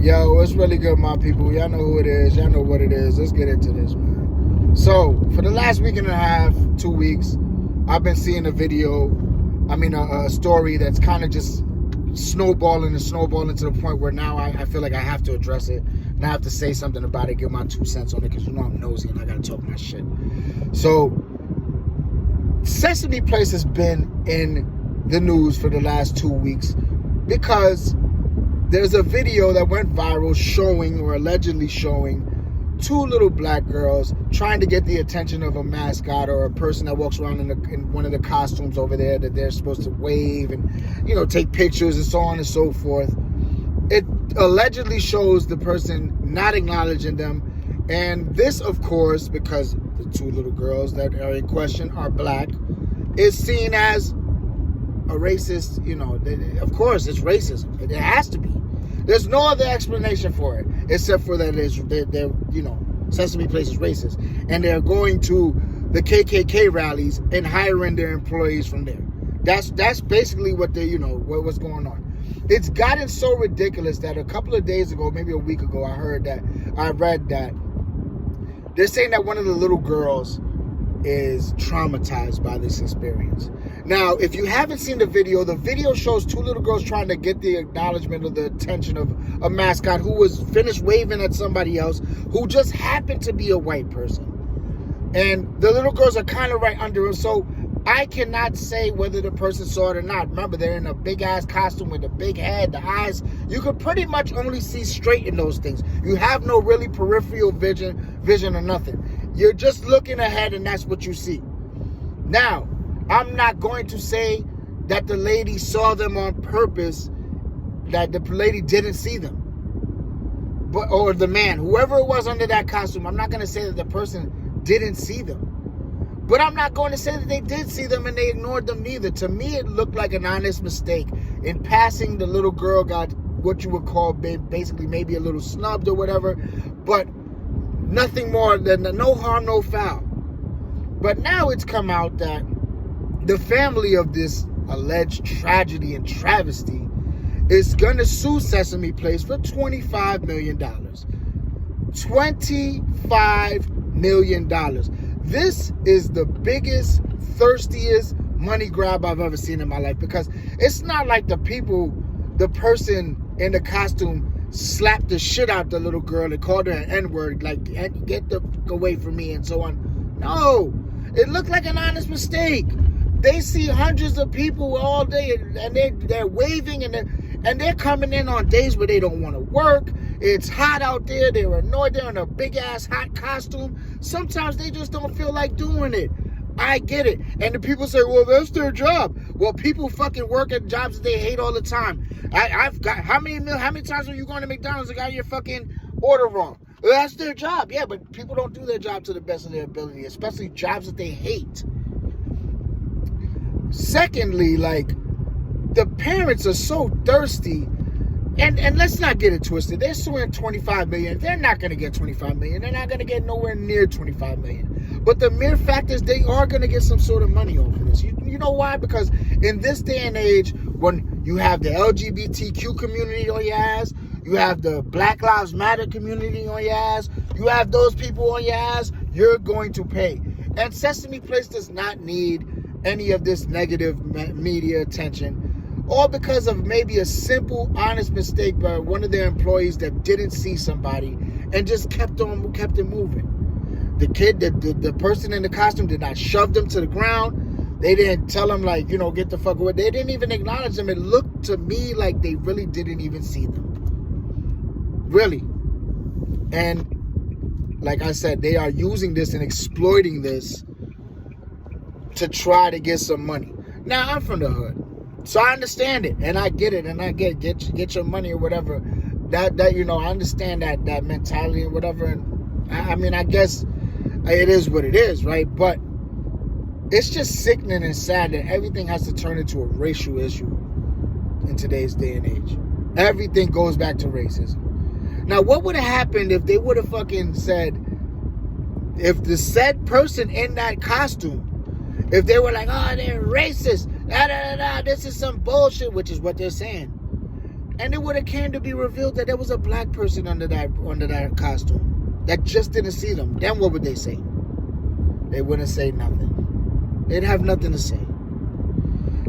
Yo, it's really good, my people. Y'all know who it is. Y'all know what it is. Let's get into this, man. So, for the last week and a half, 2 weeks, I've been seeing a story that's kind of just snowballing to the point where now I feel like I have to address it. And I have to say something about it, give my 2 cents on it, because you know I'm nosy and I got to talk my shit. So, Sesame Place has been in the news for the last 2 weeks because there's a video that went viral showing, or allegedly showing, 2 little black girls trying to get the attention of a mascot or a person that walks around in one of the costumes over there that they're supposed to wave and, take pictures and so on and so forth. It allegedly shows the person not acknowledging them. And this, of course, because the 2 little girls that are in question are black, is seen as a racist, of course it's racism. It has to be. There's no other explanation for it except for that they're Sesame Place is racist, and they're going to the KKK rallies and hiring their employees from there. That's basically what what's going on. It's gotten so ridiculous that a couple of days ago, maybe a week ago, I read that they're saying that one of the little girls is traumatized by this experience. Now, if you haven't seen the video shows 2 little girls trying to get the acknowledgement or the attention of a mascot who was finished waving at somebody else who just happened to be a white person. And the little girls are kind of right under him, so I cannot say whether the person saw it or not. Remember, they're in a big-ass costume with a big head, the eyes. You could pretty much only see straight in those things. You have no really peripheral vision or nothing. You're just looking ahead, and that's what you see. Now, I'm not going to say that the lady saw them on purpose, that the lady didn't see them. Or the man, whoever it was under that costume, I'm not going to say that the person didn't see them. But I'm not going to say that they did see them and they ignored them neither. To me, it looked like an honest mistake. In passing, the little girl got what you would call basically maybe a little snubbed or whatever. But nothing more than no harm, no foul. But now it's come out that the family of this alleged tragedy and travesty is going to sue Sesame Place for $25 million. $25 million. This is the biggest, thirstiest money grab I've ever seen in my life, because it's not like the person in the costume slapped the shit out the little girl and called her an N-word, like, get the fuck away from me and so on. No, it looked like an honest mistake. They see hundreds of people all day and they're waving and they're coming in on days where they don't want to work. It's hot out there. They're annoyed. They're in a big-ass hot costume. Sometimes they just don't feel like doing it. I get it. And the people say, well, that's their job. Well, people fucking work at jobs that they hate all the time. I've got, how many times are you going to McDonald's and got your fucking order wrong? Well, that's their job. Yeah, but people don't do their job to the best of their ability, especially jobs that they hate. Secondly, the parents are so thirsty. And let's not get it twisted. They're suing $25 million. They're not going to get $25 million. They're not going to get nowhere near $25 million. But the mere fact is they are going to get some sort of money off of this. You know why? Because in this day and age, when you have the LGBTQ community on your ass, you have the Black Lives Matter community on your ass, you have those people on your ass, you're going to pay. And Sesame Place does not need any of this negative media attention. All because of maybe a simple, honest mistake by one of their employees that didn't see somebody and just kept it moving. The kid, the person in the costume did not shove them to the ground. They didn't tell them, get the fuck away. They didn't even acknowledge them. It looked to me like they really didn't even see them. Really. And like I said, they are using this and exploiting this to try to get some money. Now, I'm from the hood. So I understand it, and I get it, and I get your money or whatever. That I understand that mentality or whatever. And I guess it is what it is, right? But it's just sickening and sad that everything has to turn into a racial issue in today's day and age. Everything goes back to racism. Now, what would have happened if they would have fucking said, if the said person in that costume, if they were like, oh, they're racist, this is some bullshit, which is what they're saying. And it would have came to be revealed that there was a black person under that costume that just didn't see them. Then what would they say? They wouldn't say nothing. They'd have nothing to say.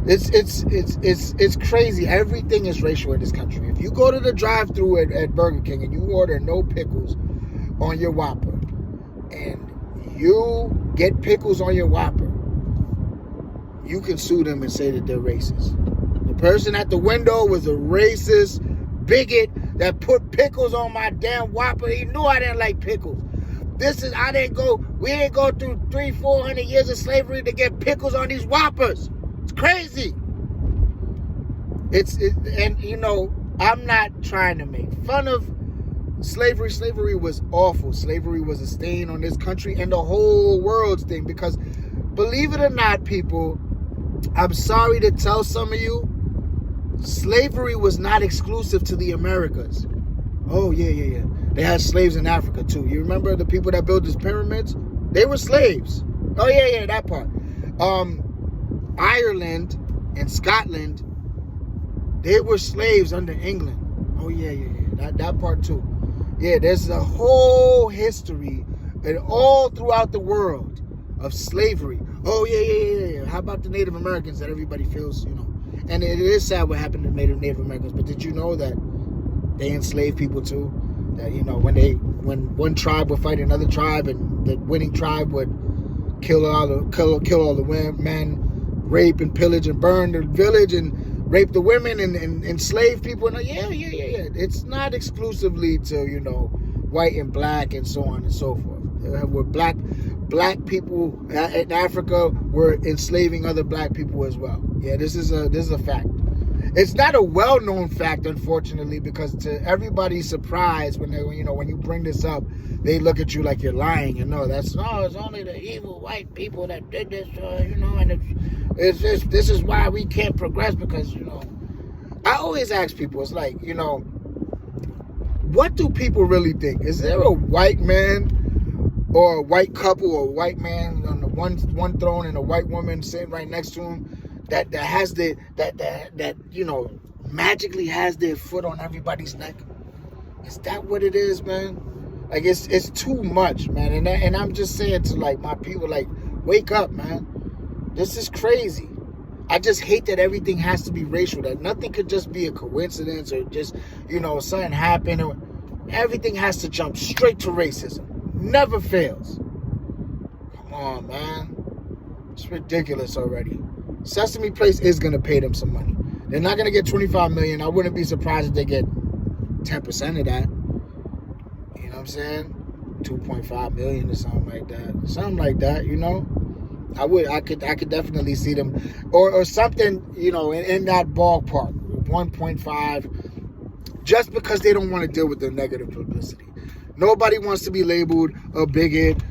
It's crazy. Everything is racial in this country. If you go to the drive-thru at Burger King and you order no pickles on your Whopper, and you get pickles on your Whopper, you can sue them and say that they're racist. The person at the window was a racist bigot that put pickles on my damn Whopper. He knew I didn't like pickles. We didn't go through 300-400 years of slavery to get pickles on these Whoppers. It's crazy. And you know, I'm not trying to make fun of slavery. Slavery was awful. Slavery was a stain on this country and the whole world's thing. Because believe it or not, people, I'm sorry to tell some of you, slavery was not exclusive to the Americas. Oh, yeah. They had slaves in Africa, too. You remember the people that built these pyramids? They were slaves. Oh, yeah, that part. Ireland and Scotland, they were slaves under England. Oh, yeah. That part, too. Yeah, there's a whole history and all throughout the world of slavery. Oh, yeah. How about the Native Americans that everybody feels, you know? And it is sad what happened to Native Americans, but did you know that they enslaved people too? That, you know, when one tribe would fight another tribe and the winning tribe would kill all the men, rape and pillage and burn the village and rape the women and enslave people. And yeah. It's not exclusively to, you know, white and black and so on and so forth. Where black people in Africa were enslaving other black people as well. Yeah, this is a fact. It's not a well-known fact, unfortunately, because to everybody's surprise when you bring this up, they look at you like you're lying. And no, it's only the evil white people that did this, and this is why we can't progress, because, you know, I always ask people, it's like, you know, what do people really think? Is there a white man or a white couple or a white man on the one throne and a white woman sitting right next to him that has that you know, magically has their foot on everybody's neck? Is that what it is, man? Like, it's too much, man. And I'm just saying to, like, my people, like, wake up, man. This is crazy. I just hate that everything has to be racial, that nothing could just be a coincidence or just, you know, something happened. Or everything has to jump straight to racism. Never fails. Come on, man. It's ridiculous already. Sesame Place is going to pay them some money. They're not going to get $25 million. I wouldn't be surprised if they get 10% of that. You know what I'm saying? 2.5 million or something like that. Something like that, you know? I could definitely see them, or something, you know, in that ballpark, 1.5, just because they don't want to deal with the negative publicity. Nobody wants to be labeled a bigot,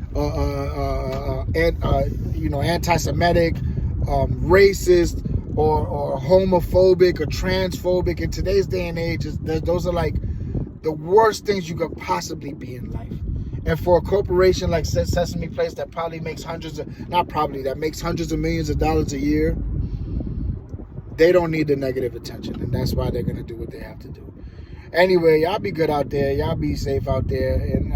anti-Semitic, racist, or homophobic or transphobic. In today's day and age, those are like the worst things you could possibly be in life. And for a corporation like Sesame Place that makes hundreds of millions of dollars a year, they don't need the negative attention. And that's why they're going to do what they have to do. Anyway, y'all be good out there. Y'all be safe out there. And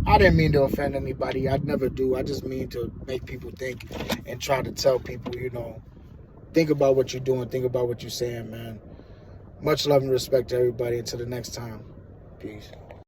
I didn't mean to offend anybody. I never do. I just mean to make people think and try to tell people, you know, think about what you're doing. Think about what you're saying, man. Much love and respect to everybody. Until the next time. Peace.